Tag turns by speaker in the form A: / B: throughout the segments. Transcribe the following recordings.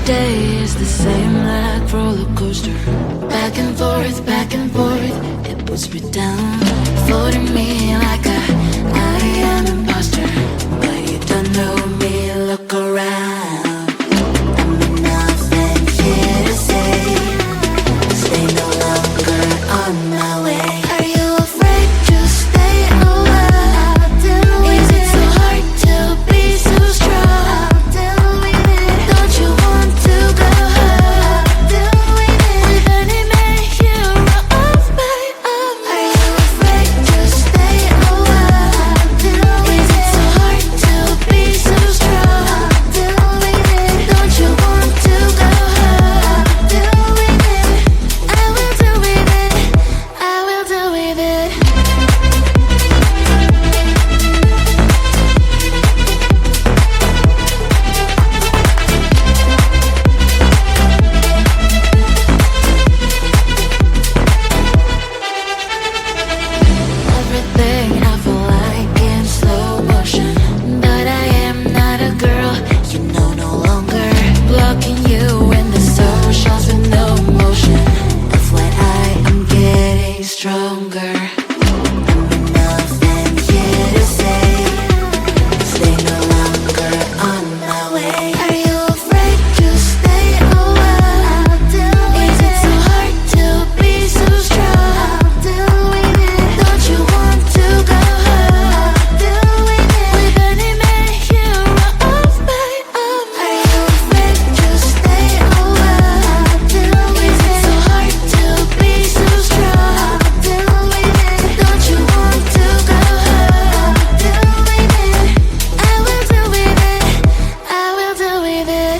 A: day is the same like roller coaster. Back and forth, it puts me down. Floating me like I am an imposter. But you don't know me, look around. I'm nothing here to say. Stay no longer on my way. Are you afraid to stay a while? Is it so hard to be so strong? Don't you want to go home? With any man hero of my own. Are you afraid to stay a while? Is it so hard to be so strong? Don't you want to go home? I will do with it. I will do with it. Everything I feel like in slow motion, but I am not a girl, you know, no longer. Blocking you in the socials with no motion. FYI, I'm getting stronger. I'm nothing here to say. Stay no longer on my way. Are you afraid to stay a while? Is it so hard to be so strong? Don't you want to go home? With any man hero of my own. Are you afraid to stay a while? Is it so hard to be so strong? Don't you want to go home? I will do with it. I will do with it.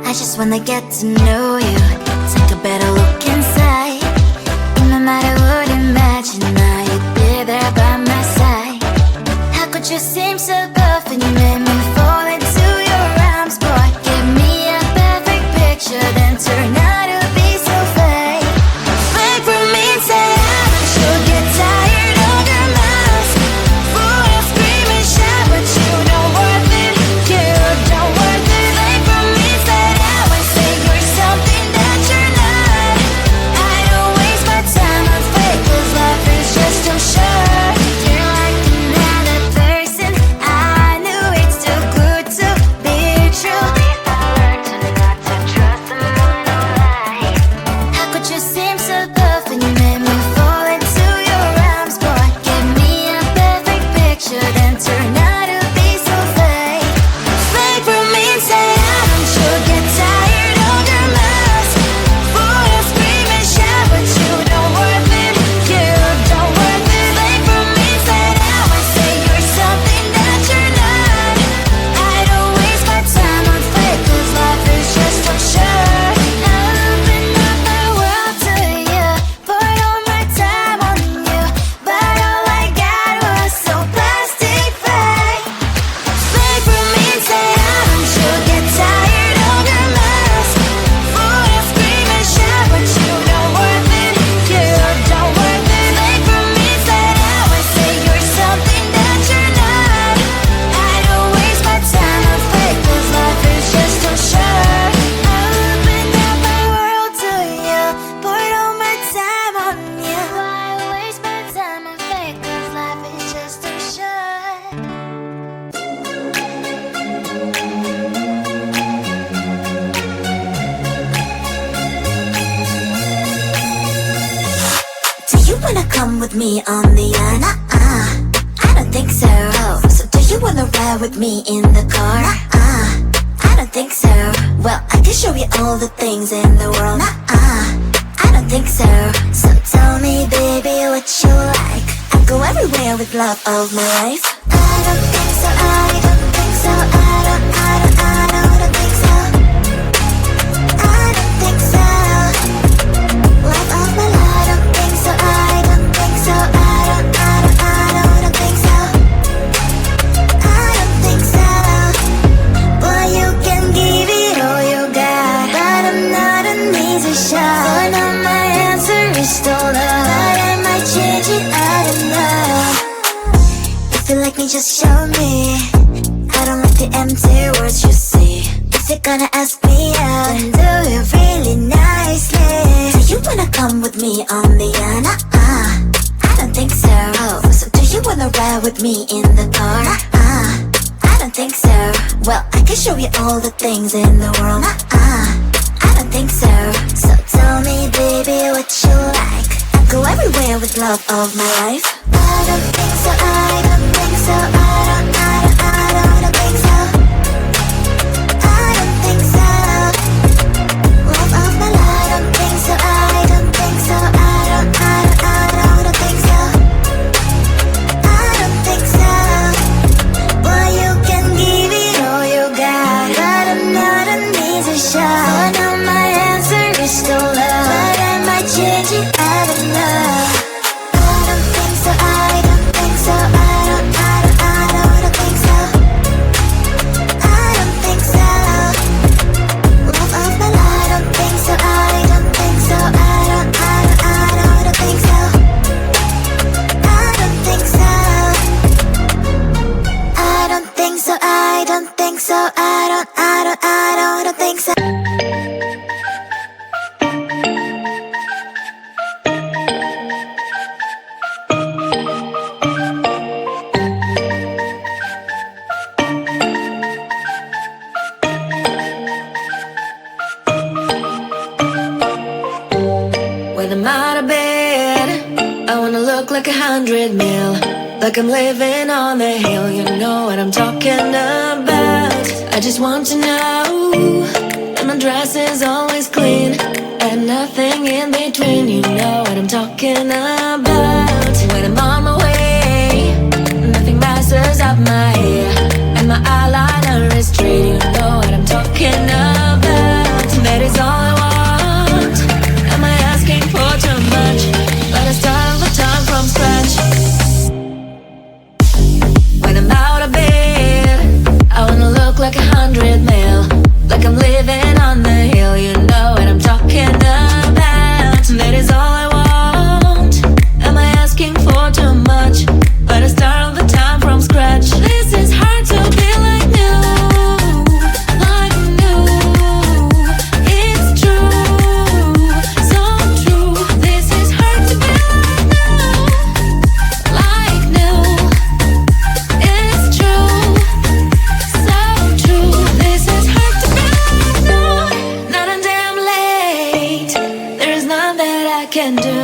A: I just wanna get to know you, take a better look inside. No matter what, imagine now you'd be there by my side. How could you seem so good when you made me fall into your arms, boy? Give me a perfect picture, then turn out to be so fake. Fake for me, say you'll get tired of your mouth. Full of scream and shout, but you don't worth it. You don't worth it. Fake for me, say you're something that you're not. I don't waste my time on fake, 'cause life is just too short. You're like another person. I knew it's too good to be true. I learned to not to trust someone who lies. How could you seem so good when you made me fall into your arms, boy? Give me a perfect picture, then turn out to be so fake. Fake for me and say don't you get tired of your mouth. Full of scream and shout, but you don't worth it. You don't worth it. Fake for me, say you're something that you're not. I don't waste my time on fake, 'cause life is just too short. I open up my world to you, poured all my time on you, but all I got was so plastic fake. Fake for me, say don't you get tired of your mouth. Full of scream and shout, but you don't worth it. You don't worth it. Fake for me, say you're something that you're not. I don't waste my time on fake, 'cause life is just too short. I opened up my world to you, poured all my time on you. Why waste my time on fake, 'cause life is just too short. Do you wanna come with me on the yacht? I don't think so. So do you wanna ride with me in the car? I don't think so. Well, I can show you all the things in the world. I don't think so. So tell me, baby, what you like. I go everywhere with love of my life. I don't think so. I don't think so. I don't think so. I don't think so. wanna ask me out, then do it really nicely. Do you wanna come with me on the I don't think so. Oh, so do you wanna ride with me in the car? I don't think so. Well, I can show you all the things in the world. I don't think so. So tell me, baby, what you like. I'll go everywhere with love of my life. I don't think so, I don't think so, I don't think so. I don't think so. Love of my life. I don't think so, I don't think so, I don't think so. I don't think so. Boy, you can give it all you got, but I'm not an easy shot. Oh no, my answer is still love, but I might change it, I don't know. I don't think so, I don't think so, I don't think so. I don't think so. Love of my life. I don't think so, I don't think so, I don't think so. I don't think so. I don't think so, I don't think so, I don't think so.
B: When I'm out of bed, I wanna look like 100 mil, like I'm living on the hill. You know what I'm talking about. I just want to know that my dress is always clean and nothing in between. You know what I'm talking about. When I'm on my way, nothing messes up my hair, and my eyeliner is straight. You know what I'm talking about. That is all I want. Am I asking for too much? But I start all the time from scratch. When I'm out of bed, I wanna look like 100 mil, like I'm living on the hill. You know what I'm talking about. That is all I want. Am I asking for too much? But I start all the time from scratch. This is hard to be like new, like new. It's true, so true. This is hard to be like new. It's true, so true. This is hard to be like new. Not a damn late. There's none that I can do,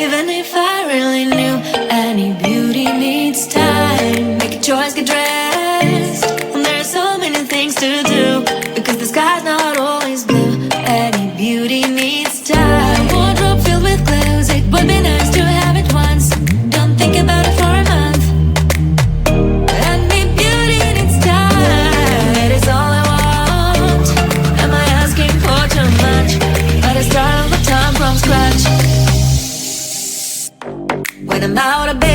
B: even if I really knew. Any beauty needs time. Make a choice, get dressed. And there's so many things to do, because the sky's not always blue. Any beauty needs time. Wardrobe filled with clothes, it would be nice to have it once. Don't think about it for a month. Any beauty needs time. That is all I want. Am I asking for too much? But I start all the time from scratch. When I'm out of bed,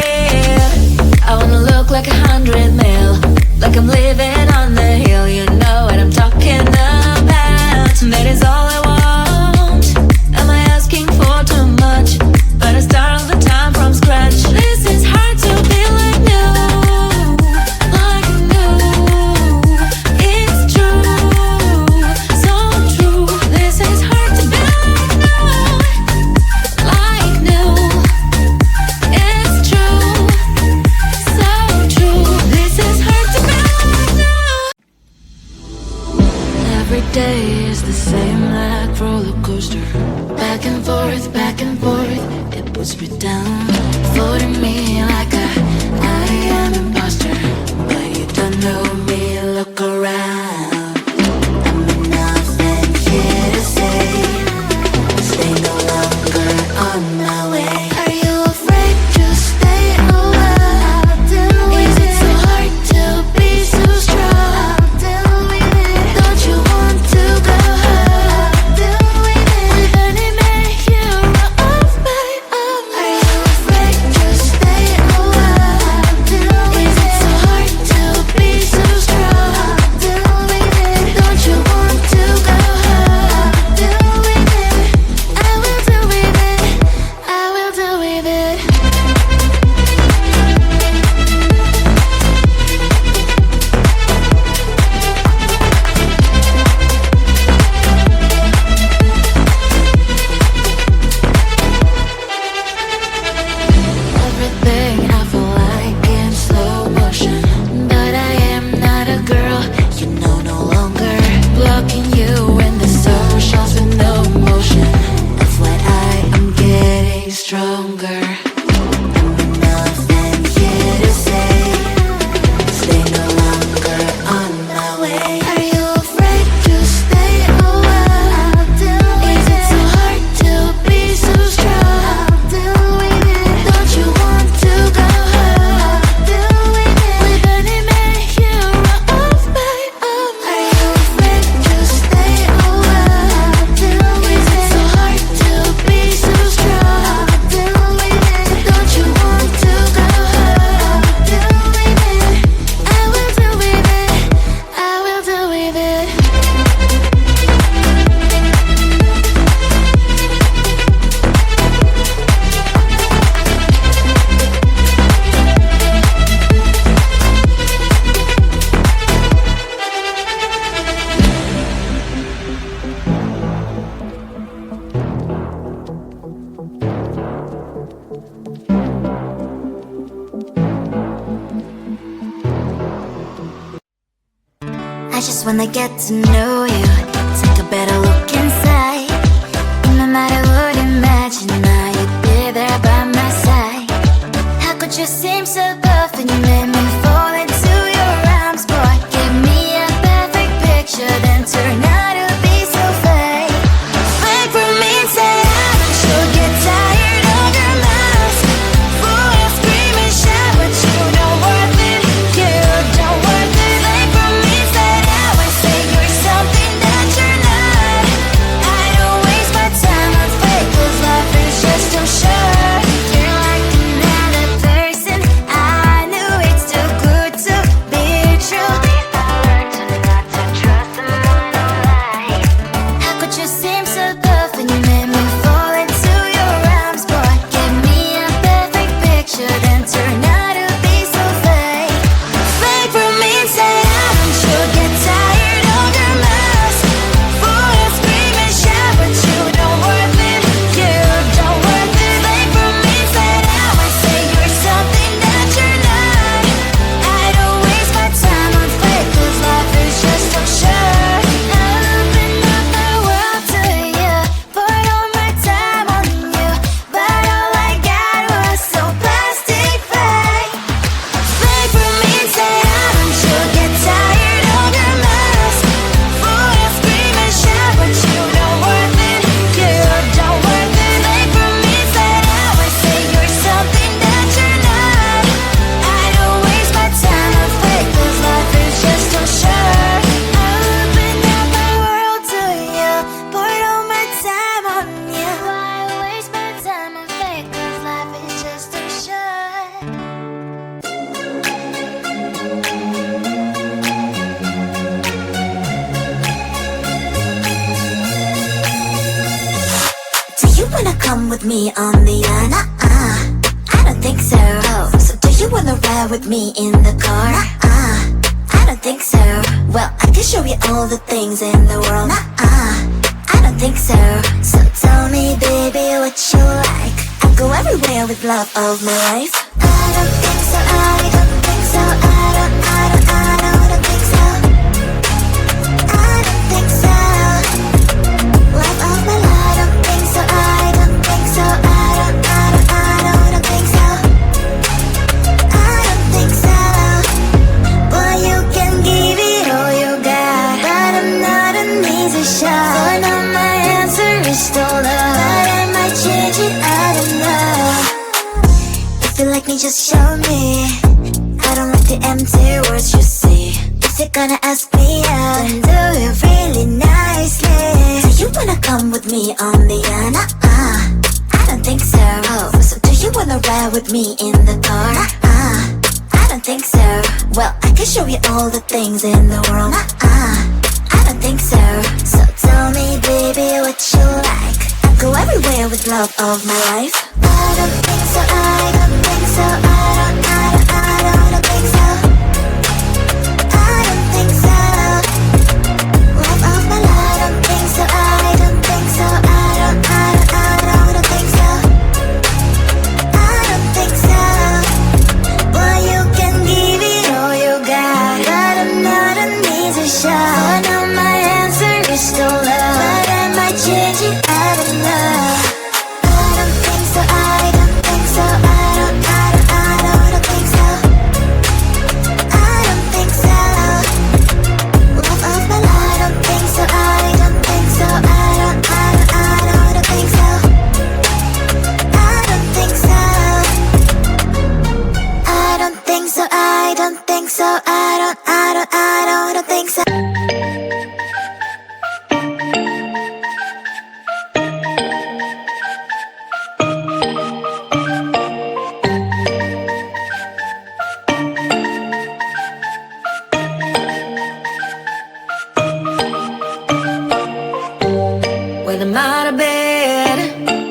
B: I wanna look like 100 mil, like I'm living on the hill. You know what I'm talking about. That is all I want. Am I asking for too much? But I start all the time from scratch. This is hard to be like new, like new. It's true, so true. This is hard to be like new. It's true, so true. This is hard to be like new. Every day is the same, like roller coaster. Back and forth, it puts me down. Floating me like I am imposter. But you don't know me, look around. I'm nothing here to say. Stay no longer on my way. Are you afraid to stay away? Is it so hard to be so strong? Don't you want to go home? With any man hero of my own. Are you afraid to stay away? Is it so hard to be so
A: wanna get to know you, take a better look inside. No matter what, imagine now you'd be there by my side. How could you seem so perfect? You made me fall into your arms, boy. Give me a perfect picture, then turn out to be so fake. Fake from inside out, and she'll get tired of your mask. Full of scream and shout, but you don't worth it. You don't worth it. Fake from inside out, I say you're something that you're not. I don't waste my time on fake, 'cause life is just too short. You're like another person. I knew it's too good to be true. I learned to not to trust someone who lies. How could you seem so perfect? You made me fall into your arms, boy. Give me a perfect picture, then turn out to be so fake. Fake from inside out, and you'll get tired of your mask. Full of scream and shout, but you don't worth it. You don't worth it. Fake from inside out, I say you're something that you're not. I don't waste my time on fake, 'cause life is just too short. I open up my world to you, poured all my time on you, but all I got was so plastic fake. Fake from inside out, and you'll get tired of your mask. Full of scream and shout, but you don't worth it. You don't worth it. Fake from inside out, I say you're something that you're not. I don't waste my time on fake, 'cause life is just too short. I opened up my world to you, poured all my time on you. Why waste my time on fake, 'cause life is just too short. Do you wanna come with me on the yacht? I don't think so. Oh, so do you wanna ride with me in the car? I don't think so. Well, I can show you all the things in the world. I don't think so. So tell me, baby, what you like. I'll go everywhere with love of my life. I don't think so. I don't think so. I don't think so. I don't think so. Love of my life. I don't think so. I don't think so. I don't think so. I don't think so. Well, you can give it all you got, but I'm not an easy shot. So now my answer is still no, but I might change it. I don't know. If you like me, just show me. I don't like the empty words you see. If you're gonna ask me out, then do it really nicely. Do you wanna come with me on the yacht? I don't think so. Oh, so do you wanna ride with me in the car? I don't think so. Well, I can show you all the things in the world. I don't think so. So tell me, baby, what you like. I'll go everywhere with love of my life. I don't think so. I don't think so. I don't think so. I don't think so. Love of my life. I don't think so. I don't think so. I don't think so. I don't think so. Well, you can give it all you got, but I'm not an easy shot. So now my answer is still no, but I might change it. I don't know. I don't think so. I don't think so. I don't think so. I don't think so. Love of my life. I don't think so. I don't think so. I don't think so. I don't think so. I don't think so. I don't think so. I don't think so.
B: When I'm out of bed,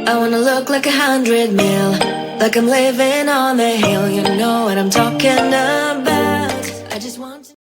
B: I wanna look like 100 mil, like I'm living on the hill. You know what I'm talking about.